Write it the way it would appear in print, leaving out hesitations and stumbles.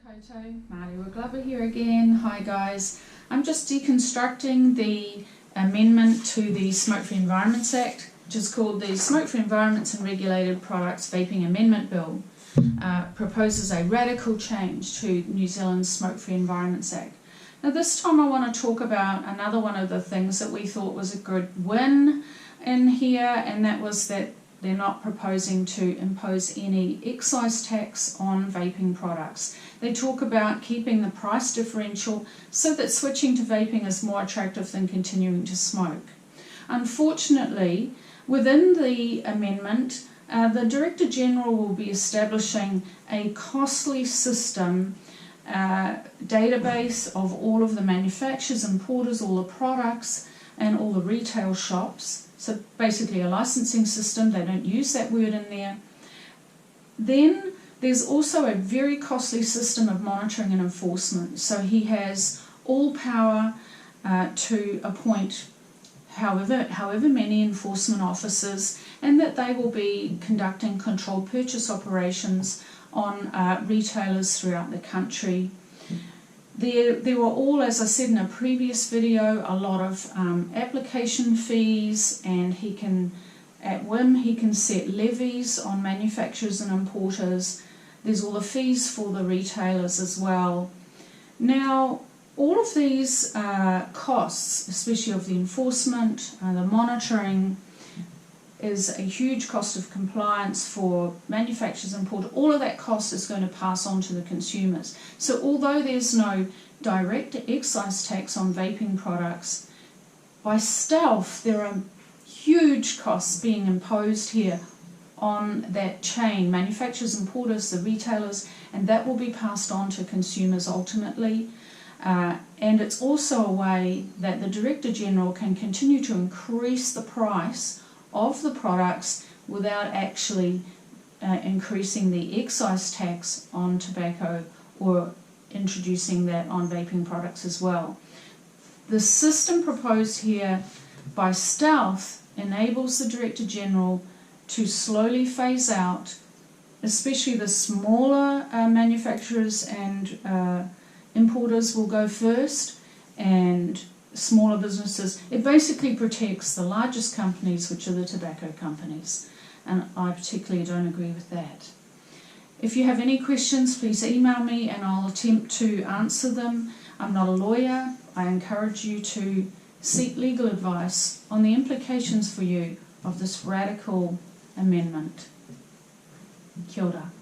Koto, Mārewa Glover here again. Hi guys, I'm just deconstructing the amendment to the Smokefree Environments Act, which is called the Smokefree Environments and Regulated Products Vaping Amendment Bill. Proposes a radical change to New Zealand's Smokefree Environments Act. Now this time I want to talk about another one of the things that we thought was a good win in here, and that was that they're not proposing to impose any excise tax on vaping products. They talk about keeping the price differential so that switching to vaping is more attractive than continuing to smoke. Unfortunately, within the amendment, the Director General will be establishing a costly system database of all of the manufacturers, importers, all the products, and all the retail shops. So basically a licensing system. They don't use that word in there. Then there's also a very costly system of monitoring and enforcement. So he has all power to appoint however many enforcement officers, and that they will be conducting controlled purchase operations on retailers throughout the country. There were all, as I said in a previous video, a lot of application fees, and he can, at whim, he can set levies on manufacturers and importers. There's all the fees for the retailers as well. Now, all of these costs, especially of the enforcement, the monitoring, is a huge cost of compliance for manufacturers and importers. All of that cost is going to pass on to the consumers. So although there's no direct excise tax on vaping products, by stealth there are huge costs being imposed here on that chain, manufacturers, importers, the retailers, and that will be passed on to consumers ultimately. And it's also a way that the Director General can continue to increase the price of the products without actually increasing the excise tax on tobacco or introducing that on vaping products as well. The system proposed here by stealth enables the Director General to slowly phase out, especially the smaller manufacturers and importers will go first, and smaller businesses. It basically protects the largest companies, which are the tobacco companies, and I particularly don't agree with that. If you have any questions, please email me and I'll attempt to answer them. I'm not a lawyer. I encourage you to seek legal advice on the implications for you of this radical amendment. Kia ora.